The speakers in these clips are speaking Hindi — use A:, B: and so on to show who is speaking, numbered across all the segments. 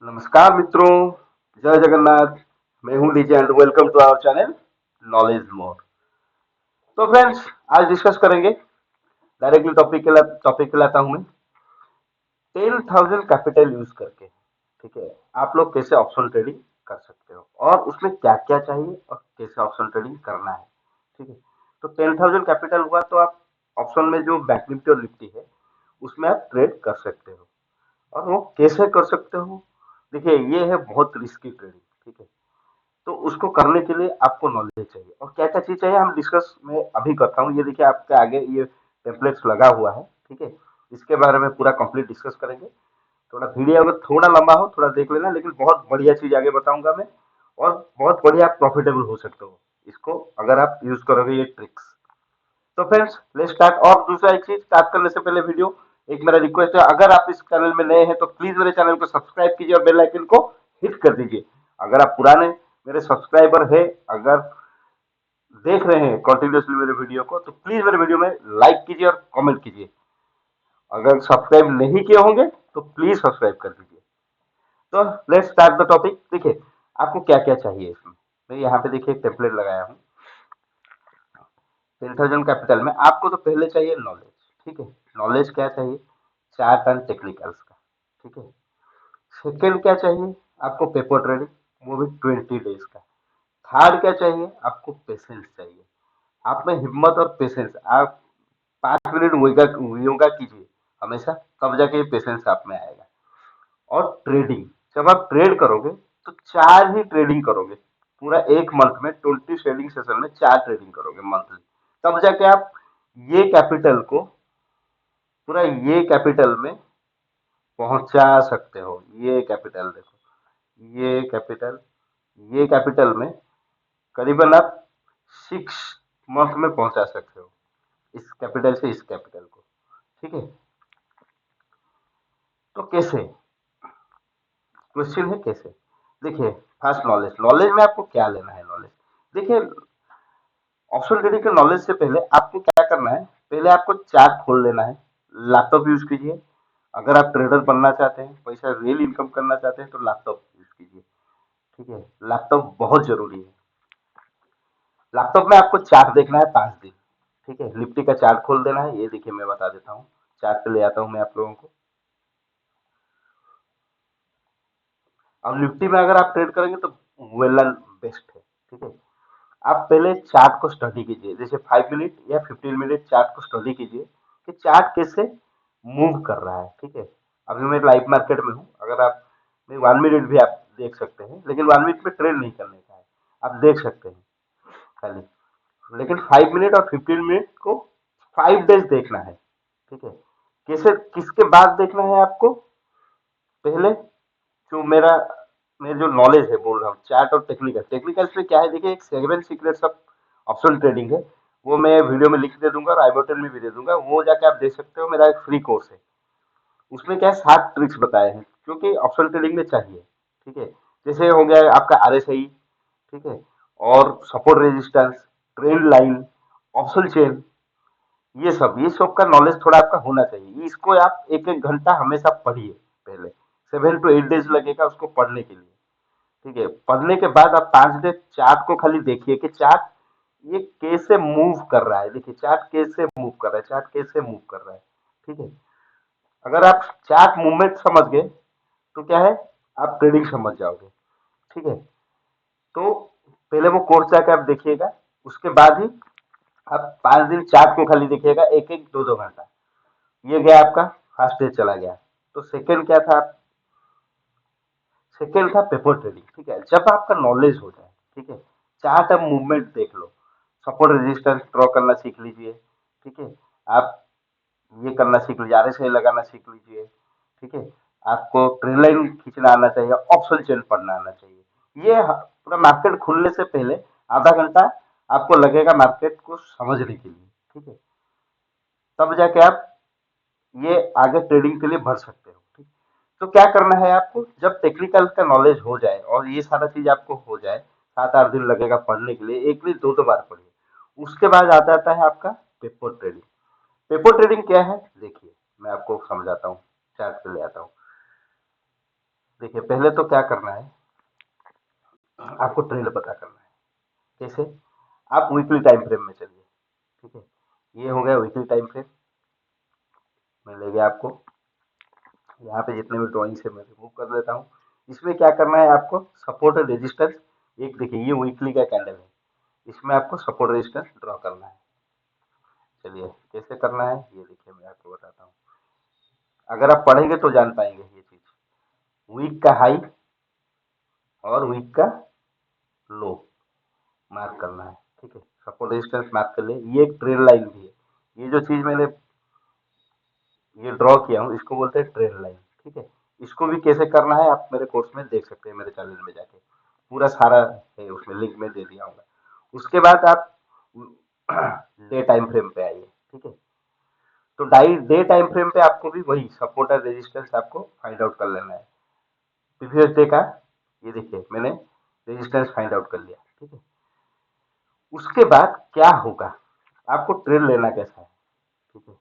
A: नमस्कार मित्रों, जय जगन्नाथ। मैं हूं DJ and welcome to our channel knowledge more. तो फ्रेंड्स, आज डिस्कस करेंगे। डायरेक्टली टॉपिक पे लाता हूं मैं। 10,000 कैपिटल यूज करके, ठीक है, आप लोग कैसे ऑप्शन ट्रेडिंग कर सकते हो और उसमें क्या क्या चाहिए और कैसे ऑप्शन ट्रेडिंग करना है। ठीक है, तो 10,000 कैपिटल हुआ तो आप ऑप्शन में जो बैंक निफ्टी और निफ्टी है उसमें आप ट्रेड कर सकते हो। और वो कैसे कर सकते हो, देखिए ये है बहुत रिस्की ट्रेडिंग। ठीक है, तो उसको करने के लिए आपको नॉलेज चाहिए और क्या क्या चीज चाहिए हम डिस्कस में अभी करता हूँ। ये देखिए आपके आगे ये टेम्पलेट्स लगा हुआ है। ठीक है, इसके बारे में पूरा कंप्लीट डिस्कस करेंगे। थोड़ा वीडियो अगर थोड़ा लंबा हो थोड़ा देख लेना, लेकिन बहुत बढ़िया चीज आगे बताऊंगा मैं। और बहुत बढ़िया प्रॉफिटेबल हो सकते हो इसको अगर आप यूज करोगे ये ट्रिक्स। तो फ्रेंड्स लेट्स स्टार्ट। और दूसरा एक चीज स्टार्ट करने से पहले वीडियो एक मेरा रिक्वेस्ट है, अगर आप इस चैनल में नए हैं तो प्लीज मेरे चैनल को सब्सक्राइब कीजिए और बेल आइकन को हिट कर दीजिए। अगर आप पुराने मेरे सब्सक्राइबर है, अगर देख रहे हैं कंटिन्यूसली मेरे वीडियो को, तो प्लीज मेरे वीडियो में लाइक कीजिए और कमेंट कीजिए। अगर सब्सक्राइब नहीं किए होंगे तो प्लीज सब्सक्राइब कर दीजिए। तो लेट्स स्टार्ट द टॉपिक। देखिए आपको क्या क्या चाहिए इसमें। मैं यहाँ पे देखिए टेम्पलेट लगाया हूँ। 10,000 कैपिटल में आपको तो पहले चाहिए नॉलेज। ठीक है, नॉलेज क्या चाहिए, चार्ट एंड टेक्निकल्स का। ठीक है, सेकेंड क्या चाहिए आपको, पेपर ट्रेडिंग, वो भी 20 डेज का। थर्ड क्या चाहिए आपको, पेशेंस चाहिए। आप में हिम्मत और पेशेंस, आप 5 मिनट योगा योगा कीजिए हमेशा, तब जाके ये पेशेंस आप में आएगा। और ट्रेडिंग, जब आप ट्रेड करोगे तो चार ही ट्रेडिंग करोगे पूरा एक मंथ में। 20 ट्रेडिंग सेशन में चार ट्रेडिंग करोगे मंथली, तब जाके आप ये कैपिटल को, पूरा ये कैपिटल में पहुंचा सकते हो। ये कैपिटल देखो, ये कैपिटल में करीबन आप 6 मंथ में पहुंचा सकते हो, इस कैपिटल से इस कैपिटल को। ठीक है, तो कैसे, क्वेश्चन है कैसे। देखिए फर्स्ट नॉलेज, नॉलेज में आपको क्या लेना है। नॉलेज देखिए, ऑप्शन ट्रेडिंग के नॉलेज से पहले आपको क्या करना है, पहले आपको चार्ट खोल लेना है। लैपटॉप यूज कीजिए। अगर आप ट्रेडर बनना चाहते हैं, पैसा रियल इनकम करना चाहते हैं, तो लैपटॉप यूज कीजिए। ठीक है, लैपटॉप बहुत जरूरी है। लैपटॉप में आपको चार्ट देखना है 5 दिन। ठीक है, निफ्टी का चार्ट खोल देना है। ये देखिए मैं बता देता हूँ, चार्ट पे ले आता हूँ मैं आप लोगों को। और निफ्टी में अगर आप ट्रेड करेंगे तो वेल एंड बेस्ट है। ठीक है, आप पहले चार्ट को स्टडी कीजिए, जैसे 5 मिनट या 15 मिनट चार्ट को स्टडी कीजिए कि चार्ट कैसे मूव कर रहा है। ठीक है, अभी मैं लाइव मार्केट में हूँ। अगर आप 1 मिनट भी आप देख सकते हैं, लेकिन 1 मिनट में ट्रेड नहीं करने का है, आप देख सकते हैं खाली। लेकिन 5 मिनट और 15 मिनट को 5 डेज देखना है। ठीक है, कैसे किसके बाद देखना है आपको, पहले जो मेरे जो नॉलेज है बोल रहा हूँ, चार्ट और टेक्निकल। टेक्निकल्स में क्या है, देखिए एक 7 सीक्रेट्स ऑफ ऑप्शन ट्रेडिंग है, वो मैं वीडियो में लिख दे दूंगा और आई बटन में भी दे दूंगा, वो जाके आप देख सकते हो। मेरा एक फ्री कोर्स है, उसमें क्या है 7 ट्रिक्स बताए हैं क्योंकि ऑप्शन ट्रेडिंग में चाहिए। ठीक है, जैसे हो गया आपका RSI, ठीक है, और support resistance, trend line, option chain, ये सब का नॉलेज थोड़ा आपका होना चाहिए। इसको आप एक एक घंटा हमेशा पढ़िए पहले। 7 to 8 डेज लगेगा उसको पढ़ने के लिए। ठीक है, पढ़ने के बाद आप 5 डेज चार्ट को खाली देखिए कि चार्ट ये कैसे मूव कर रहा है। देखिए चार्ट कैसे मूव कर रहा है, चार्ट कैसे मूव कर रहा है। ठीक है, अगर आप चार्ट मूवमेंट समझ गए तो क्या है, आप ट्रेडिंग समझ जाओगे। ठीक है, तो पहले वो कोर्स जाके आप देखिएगा, उसके बाद ही आप 5 दिन चार्ट को खाली देखिएगा, एक एक दो दो घंटा। ये गया आपका फर्स्ट डे चला गया। तो सेकंड क्या था, सेकंड था पेपर ट्रेडिंग। ठीक है, जब आपका नॉलेज हो जाए, ठीक है, चार्ट अब मूवमेंट देख लो, सपोर्ट रेजिस्टेंस ड्रॉ करना सीख लीजिए। ठीक है, आप ये करना सीख लीजिए, RSI लगाना सीख लीजिए। ठीक है, आपको ट्रेड लाइन खींचना आना चाहिए, ऑप्शन चेन पढ़ना आना चाहिए। ये पूरा मार्केट खुलने से पहले आधा घंटा आपको लगेगा मार्केट को समझने के लिए। ठीक है, तब जाके आप ये आगे ट्रेडिंग के लिए बढ़ सकते हो। ठीक, तो क्या करना है आपको, जब टेक्निकल का नॉलेज हो जाए और ये सारा चीज आपको हो जाए, 7 8 दिन लगेगा पढ़ने के लिए, एक नहीं दो दो बार पढ़िए। उसके बाद आ जाता है आपका पेपर ट्रेडिंग। पेपर ट्रेडिंग क्या है देखिए, मैं आपको समझाता हूँ, चार्ट पे ले आता हूँ। देखिए पहले तो क्या करना है, आपको ट्रेंड पता करना है। कैसे? आप वीकली टाइम फ्रेम में चलिए। ठीक है, ये हो गया वीकली टाइम फ्रेम। मैं ले गया आपको, यहाँ पे जितने भी ड्राइंग है मैं रिमूव कर देता हूँ। इसमें क्या करना है आपको, सपोर्ट और रेजिस्टेंस। एक देखिए ये वीकली का कैंडल है, इसमें आपको सपोर्ट रेजिस्टेंस ड्रॉ करना है। चलिए कैसे करना है ये देखिए मैं आपको बताता हूँ। अगर आप पढ़ेंगे तो जान पाएंगे ये चीज। वीक का हाई और वीक का लो मार्क करना है। ठीक है, सपोर्ट रेजिस्टेंस मार्क कर ले। ये एक ट्रेल लाइन भी है। ये जो चीज मैंने ये ड्रॉ किया हूँ इसको बोलते हैं ट्रेल लाइन। ठीक है, इसको भी कैसे करना है आप मेरे कोर्स में देख सकते हैं, मेरे चैनल में जाके पूरा सारा है उसमें, लिंक में दे दिया होगा। उसके बाद आप डे टाइम फ्रेम पे आइए। ठीक है, तो डाई डे टाइम फ्रेम पे आपको भी वही सपोर्ट और रेजिस्टेंस आपको फाइंड आउट कर लेना है। प्रीवियस डे का ये देखिए मैंने रेजिस्टेंस फाइंड आउट कर लिया। ठीक है, उसके बाद क्या होगा, आपको ट्रेड लेना कैसा है। ठीक है,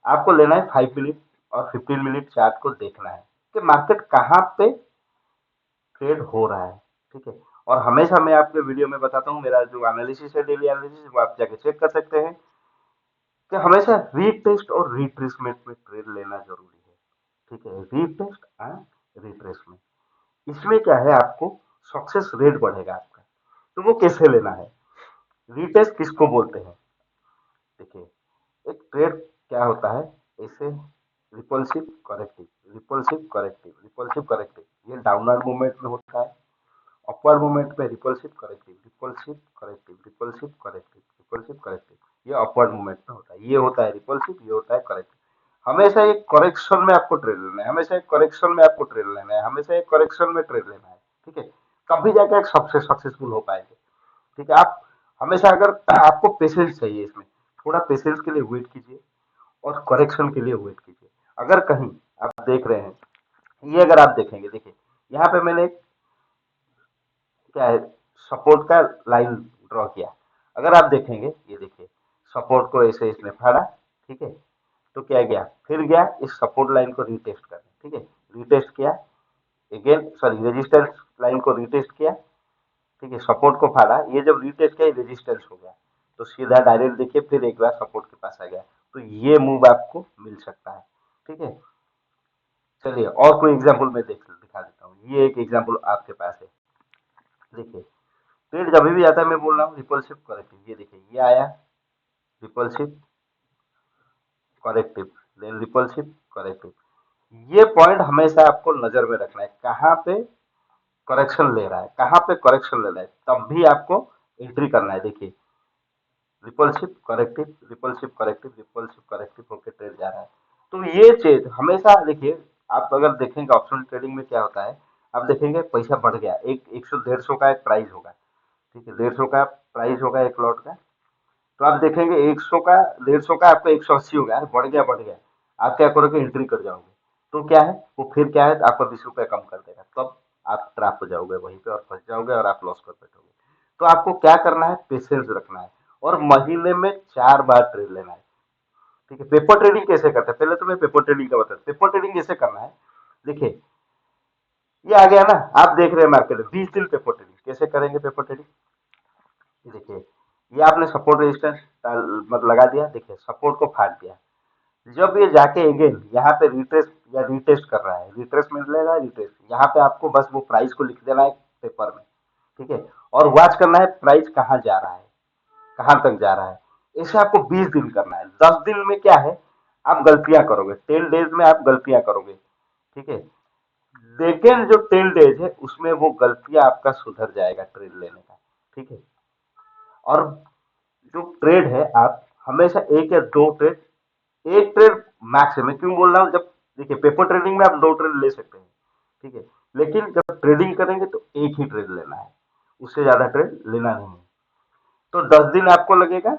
A: आपको लेना है 5 मिनट और 15 मिनट चार्ट को देखना है कि मार्केट कहाँ पे ट्रेड हो रहा है। ठीक है, और हमेशा मैं आपके वीडियो में बताता हूँ, मेरा जो एनालिसिस है डेली एनालिसिस वो आप जाके चेक कर सकते हैं कि हमेशा रीटेस्ट और रिट्रेसमेंट में ट्रेड लेना जरूरी है। ठीक है, रीटेस्ट एंड रिट्रेसमेंट, इसमें क्या है आपको सक्सेस रेट बढ़ेगा आपका। तो वो कैसे लेना है, रीटेस्ट किसको बोलते हैं। देखिए एक ट्रेड क्या होता है, ऐसे repulsive corrective, repulsive corrective, repulsive corrective, ये डाउनवर्ड मूवमेंट में होता है। अपवर्ड मूवमेंट में repulsive corrective, repulsive corrective, repulsive corrective, repulsive corrective, ये अपवर्ड मूवमेंट में होता है। ये होता है रिपल्सिव, ये होता है करेक्टिव। हमेशा एक करेक्शन में आपको ट्रेड लेना है, हमेशा एक करेक्शन में आपको ट्रेड लेना है, हमेशा एक करेक्शन में ट्रेड लेना है। ठीक है, कभी जाकर एक सबसे सक्सेसफुल हो पाएंगे। ठीक है, आप हमेशा अगर आपको पेशेंस चाहिए इसमें, थोड़ा पेशेंस के लिए वेट कीजिए और करेक्शन के लिए वेट कीजिए। अगर कहीं आप देख रहे हैं, ये अगर आप देखेंगे, देखिए यहाँ पे मैंने क्या है सपोर्ट का लाइन ड्रॉ किया। अगर आप देखेंगे ये देखिए सपोर्ट को ऐसे इसने फाड़ा। ठीक है, तो क्या गया, फिर गया इस सपोर्ट लाइन को रीटेस्ट करने। ठीक है, रीटेस्ट किया, अगेन सॉरी रेजिस्टेंस लाइन को रीटेस्ट किया। ठीक है, सपोर्ट को फाड़ा, ये जब रीटेस्ट किया रेजिस्टेंस हो गया, तो सीधा डायरेक्ट देखिए फिर एक बार सपोर्ट के पास आ गया। तो ये मूव आपको मिल सकता है। ठीक है, चलिए और कोई एग्जाम्पल मैं दिखा देता हूँ। ये एक एग्जाम्पल आपके पास है। देखिए ट्रेड जब भी आता है मैं बोल रहा हूँ रिपल्सिव करेक्टिव, ये देखिए ये आया repulsive corrective, then repulsive corrective. ये पॉइंट हमेशा आपको नजर में रखना है, कहाँ पे करेक्शन ले रहा है, कहाँ पे करेक्शन ले रहा है, तब भी आपको एंट्री करना है। देखिए repulsive corrective, repulsive corrective, repulsive corrective होकर ट्रेड जा रहा है। तो ये चीज हमेशा देखिए, आप अगर देखेंगे ऑप्शन ट्रेडिंग में क्या होता है, आप देखेंगे पैसा बढ़ गया, एक 100 150 का एक प्राइस होगा। ठीक है, 150 का प्राइस होगा एक लॉट का। तो आप देखेंगे 100 का 150 का आपका 180 हो गया, बढ़ गया बढ़ गया। आप क्या करोगे, एंट्री कर जाओगे। तो क्या है वो फिर क्या है आपका 20 रुपया कम कर देगा, तब आप ट्रैप हो जाओगे वहीं पे और फंस जाओगे और आप लॉस कर बैठोगे। तो आपको क्या करना है, पेशेंस रखना है और महीने में 4 बार ट्रेड लेना है। ठीक है, पेपर ट्रेडिंग कैसे करते हैं, पहले तो मैं पेपर ट्रेडिंग का बताता हूँ। पेपर ट्रेडिंग कैसे करना है, देखिए ये आ गया ना, आप देख रहे हैं मार्केट में 20 दिन पेपर ट्रेडिंग कैसे करेंगे। पेपर ट्रेडिंग ये देखिए, ये आपने सपोर्ट रेजिस्टेंस मतलब लगा दिया, देखिए सपोर्ट को फाड़ दिया। जब ये जाके अगेन यहाँ पे रिट्रेस या रिटेस्ट कर रहा है, रिट्रेसमेंट ले रहा है, रिट्रेस, यहाँ पे आपको बस वो प्राइस को लिख देना है पेपर में। ठीक है, और वॉच करना है प्राइस कहाँ जा रहा है, कहाँ तक जा रहा है। ऐसे आपको 20 दिन करना है। 10 दिन में क्या है, आप गलतियां करोगे, 10 डेज में आप गलतियां करोगे। ठीक है, लेकिन जो 10 डेज है उसमें वो गलतियां आपका सुधर जाएगा ट्रेड लेने का। ठीक है, और जो ट्रेड है आप हमेशा एक या दो ट्रेड, एक ट्रेड मैक्स है। मैं क्यों बोल रहा हूँ, जब देखिए पेपर ट्रेडिंग में आप 2 ट्रेड ले सकते हैं। ठीक है, लेकिन जब ट्रेडिंग करेंगे तो एक ही ट्रेड लेना है, उससे ज्यादा ट्रेड लेना नहीं है। तो 10 दिन आपको लगेगा,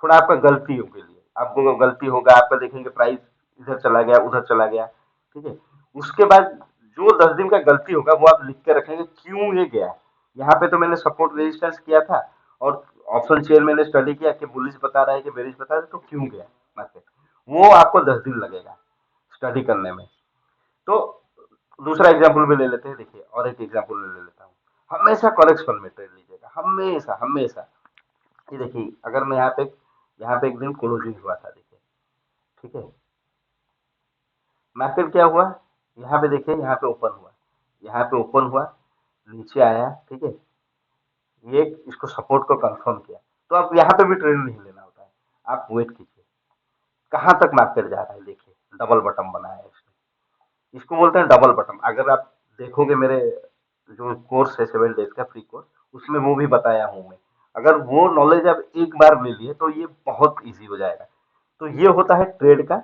A: थोड़ा आपका गलतियों के लिए आपको गलती होगा, आपका देखेंगे प्राइस इधर चला गया उधर चला गया। ठीक है, उसके बाद जो 10 दिन का गलती होगा वो आप लिख के रखेंगे क्यों ये गया। यहाँ पे तो मैंने सपोर्ट रेजिस्टेंस किया था और ऑप्शन चेयर मैंने स्टडी किया कि बुलिश बता रहा है कि बेरिश बता रहा है, तो क्यों गया मार्केट, वो आपको 10 दिन लगेगा स्टडी करने में। तो दूसरा एग्जाम्पल भी ले लेते हैं, देखिए और एक एग्जाम्पल ले लेता हूँ। हमेशा कॉरेक्शन में ट्रेड लीजिएगा, हमेशा हमेशा। ये देखिए अगर मैं यहाँ पे एक दिन क्लोजिंग हुआ था, देखिए ठीक है, मार्केट क्या हुआ, यहाँ पे देखिए, यहाँ पे ओपन हुआ, यहाँ पे ओपन हुआ, नीचे आया, ठीक है, ये इसको सपोर्ट को कंफर्म किया। तो आप यहाँ पे भी ट्रेड नहीं लेना होता है, आप वेट कीजिए कहाँ तक मार्केट जा रहा है। देखिए डबल बटन बनाया है इसने, इसको बोलते हैं डबल बटन। अगर आप देखोगे मेरे जो कोर्स है 7 डेज का फ्री कोर्स, उसमें वो भी बताया हूँ मैं। अगर वो नॉलेज आप एक बार ले लिए तो ये बहुत इजी हो जाएगा। तो ये होता है ट्रेड का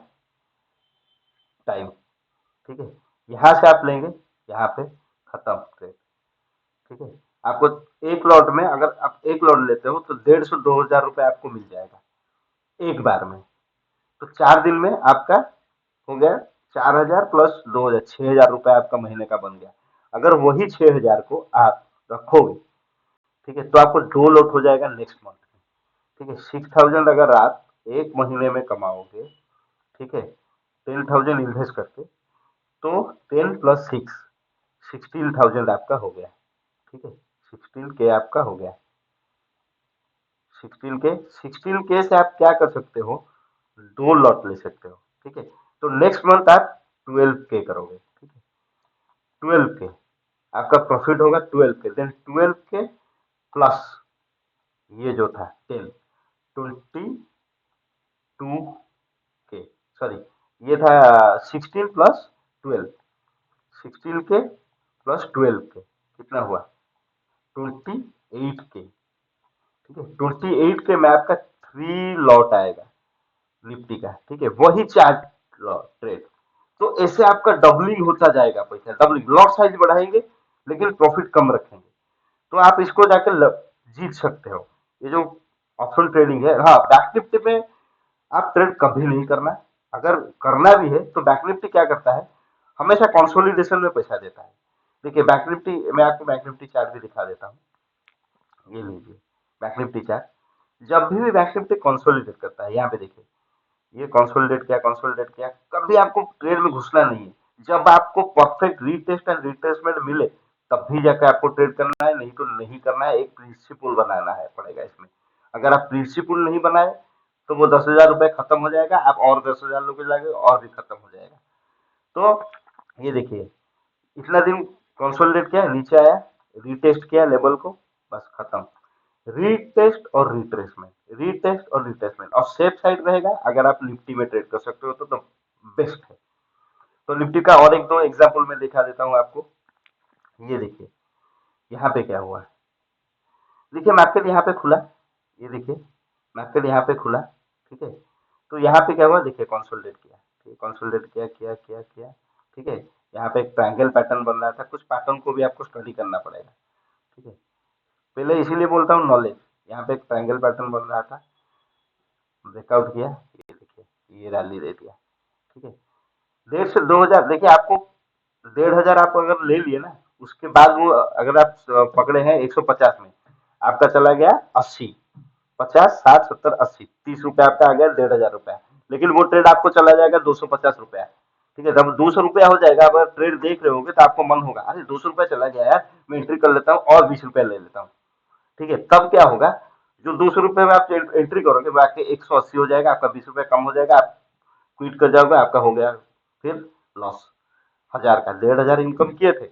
A: टाइम, ठीक है। यहाँ से आप लेंगे, यहाँ पे खत्म ट्रेड, ठीक है। आपको एक लॉट में, अगर आप एक लॉट लेते हो तो 150-2 हजार रुपये आपको मिल जाएगा एक बार में। तो 4 दिन में आपका हो गया 4 हजार प्लस 2 हजार, 6 हजार रुपये आपका महीने का बन गया। अगर वही 6 हजार को आप रखोगे, ठीक है, तो आपको 2 लॉट हो जाएगा नेक्स्ट मंथ में, ठीक है। 6,000 अगर आप एक महीने में कमाओगे, ठीक है, 10,000 इन्वेस्ट करके, तो 10 + 6, 16,000 आपका हो गया, ठीक है। 16K आपका हो गया। 16K से आप क्या कर सकते हो, 2 लॉट ले सकते हो, ठीक है। तो नेक्स्ट मंथ आप 12K करोगे, ठीक है। 12K आपका प्रॉफिट होगा, 12K, देन 12K प्लस ये जो था 10, 22K, सॉरी, ये था 16 + 12, 16K प्लस 12K कितना हुआ, 28K, ठीक है। 28K में आपका 3 लॉट आएगा निफ्टी का, ठीक है, वही 4 ट्रेड। तो ऐसे आपका डबलिंग होता जाएगा, पैसा डबलिंग, लॉट साइज बढ़ाएंगे लेकिन प्रॉफिट कम रखेंगे, तो आप इसको जाकर जीत सकते हो। ये जो ऑप्शन ट्रेडिंग है, हाँ, बैक निफ्टी में आप ट्रेड कभी नहीं करना। अगर करना भी है तो बैंक निफ्टी क्या करता है, हमेशा कंसोलिडेशन में पैसा देता है। देखिए बैंक निफ्टी, मैं आपको बैंक निफ्टी चार्ट भी दिखा देता हूँ, ये लीजिए बैंक निफ्टी चार्ट। जब भी बैंक निफ्टी कंसोलिडेट करता है, यहाँ पे देखिए, ये कंसोलिडेट किया, कभी आपको ट्रेड में घुसना नहीं है। जब आपको परफेक्ट रीटेस्ट एंड रिट्रेसमेंट मिले, तब भी जाकर आपको ट्रेड करना है, नहीं तो नहीं करना है। एक प्रिंसिपल बनाना है पड़ेगा इसमें। अगर आप प्रिंसिपल नहीं बनाए तो वो 10,000 रुपये खत्म हो जाएगा, आप और 10,000 लोग जाएंगे और भी खत्म हो जाएगा। तो ये देखिए, इतना दिन कंसोलिडेट किया, नीचे आया, रीटेस्ट किया लेवल को, बस खत्म। रीटेस्ट और रिट्रेसमेंट, रीटेस्ट और रिट्रेसमेंट, और सेफ साइड रहेगा। अगर आप निफ्टी में ट्रेड कर सकते हो तो बेस्ट है। तो निफ्टी का और एक दो एग्जांपल मैं दिखा देता हूँ आपको। ये देखिए यहाँ पे क्या हुआ, देखिए मार्केट यहाँ पे खुला, ये देखिए मार्केट यहाँ पे खुला, ठीक है। तो यहाँ पे क्या हुआ, देखिए कंसोलिडेट किया, ठीक है, कंसोलिडेट किया किया किया किया, ठीक है। यहाँ पे एक ट्रायंगल पैटर्न बन रहा था, कुछ पैटर्न को भी आपको स्टडी करना पड़ेगा, ठीक है। पहले इसीलिए बोलता हूँ नॉलेज। यहाँ पे एक ट्रायंगल पैटर्न बन रहा था, ब्रेकआउट किया, ये देखिए ये रैली दे दिया, ठीक है। 1,500 से 2,000, देखिए आपको 1,500 आप अगर ले लिए ना, उसके बाद वो अगर आप पकड़े हैं 150 में, आपका चला गया 80, 50, 60, 70, 80, 30 रुपए आपका आ गया 1,500 रुपया। लेकिन वो ट्रेड आपको चला जाएगा 250 रुपया, ठीक है। जब 200 रुपया हो जाएगा, अगर ट्रेड देख रहे होगे तो आपको मन होगा, अरे 200 रुपया चला गया यार, मैं एंट्री कर लेता हूँ और 20 रुपया ले लेता हूँ, ठीक है। तब क्या होगा, जो 200 रुपये में आप एंट्री करोगे वो आपके 180 हो जाएगा, आपका 20 रुपया कम हो जाएगा, आप क्विट कर जाओगे, आपका हो गया फिर लॉस। 1,000 का 1,500 इनकम किए थे,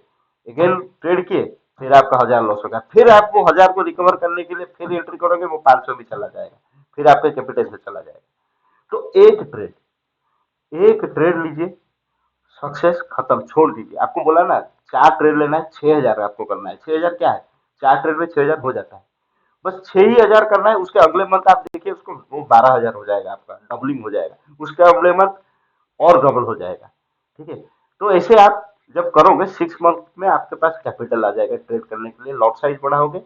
A: अगेन ट्रेड किए, फिर आपका 1,000 लॉस हो गया। फिर आप वो 1,000 को रिकवर करने के लिए फिर एंट्री करोगे, वो 500 भी चला जाएगा, फिर आपके कैपिटल से चला जाएगा। तो एक ट्रेड लीजिए, सक्सेस खत्म, छोड़ दीजिए। आपको बोला ना 4 ट्रेड लेना है, 6,000 आपको करना है। 6,000 क्या है, 4 ट्रेड में 6,000 हो जाता है। बस 6 ही हजार करना है, उसके अगले मंथ आप देखिए उसको, वो 12,000 हो जाएगा, आपका डबलिंग हो जाएगा, उसके अगले मंथ और डबल हो जाएगा, ठीक है। तो ऐसे आप जब करोगे 6 मंथ में आपके पास कैपिटल आ जाएगा ट्रेड करने के लिए। लॉट साइज बढ़ाओगे,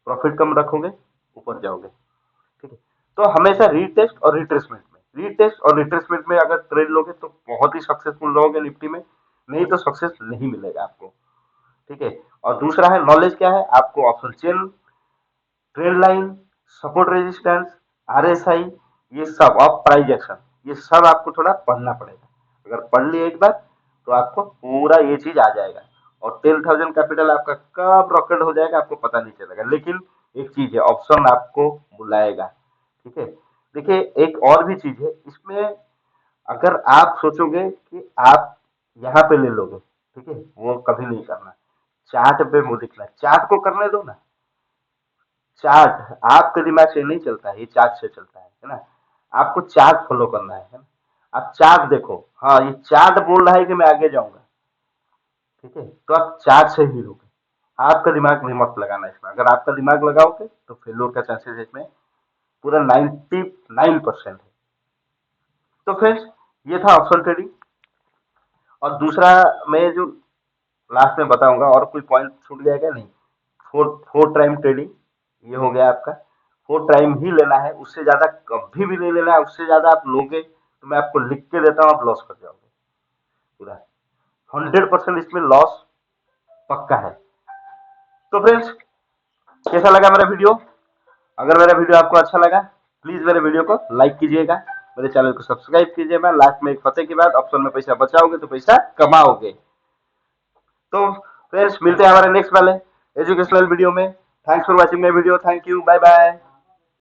A: प्रॉफिट कम रखोगे, ऊपर जाओगे, ठीक है। तो हमेशा रीटेस्ट और रिट्रेसमेंट में, रीटेस्ट और रिट्रेसमेंट में अगर ट्रेड लोगे तो बहुत ही सक्सेसफुल रहोगे निफ्टी में, नहीं तो सक्सेस नहीं मिलेगा आपको, ठीक है। और दूसरा है नॉलेज, क्या है आपको, option chain, trend line, support resistance, RSI, ये सब, और प्राइस एक्शन, ये सब आपको थोड़ा पढ़ना पड़ेगा। अगर पढ़ लिए एक बार तो आपको पूरा ये चीज आ जाएगा। और 10,000 कैपिटल आपका कब रॉकेट हो जाएगा आपको पता नहीं चलेगा। लेकिन एक चीज है, ऑप्शन आपको बुलाएगा। ठीक है। देखिए एक और भी चीज है इसमें, अगर आप सोचोगे कि आप यहाँ पे ले लोगे, ठीक है, वो कभी नहीं करना। चार्ट पे मुंह दिखना, चार्ट को करने दो ना। चार्ट आपके दिमाग से नहीं चलता है, ये चार्ट से चलता है ना। आपको चार्ट फॉलो करना है ना। आप चार्ट देखो, हाँ ये चार्ट बोल रहा है कि मैं आगे जाऊंगा, ठीक है, तो आप चार्ट से ही लोगे। आपका दिमाग नहीं मत लगाना इसमें। अगर आपका दिमाग लगाओगे तो फेल्योर का चांसेस इसमें पूरा 99% है। तो फ्रेंड्स ये था ऑप्शन ट्रेडिंग। और दूसरा मैं जो लास्ट में बताऊंगा, और कोई पॉइंट छूट गया क्या? नहीं। फोर फोर टाइम ट्रेडिंग, ये हो गया आपका। फोर टाइम ही लेना है, उससे ज्यादा कभी भी नहीं लेना है। उससे ज्यादा आप लोगे तो मैं आपको लिख के देता हूँ, आप लॉस कर जाओगे पूरा। 100% इसमें लॉस पक्का है। तो फ्रेंड्स कैसा लगा मेरा वीडियो? अगर मेरा वीडियो आपको अच्छा लगा, प्लीज मेरे वीडियो को लाइक कीजिएगा, मेरे चैनल को सब्सक्राइब कीजिएगा। लास्ट में एक फतेह के बाद ऑप्शन में पैसा बचाओगे तो पैसा कमाओगे। तो फ्रेंड्स मिलते हैं हमारे नेक्स्ट वाले एजुकेशनल वीडियो में। Thanks for watching my video. Thank you, bye bye.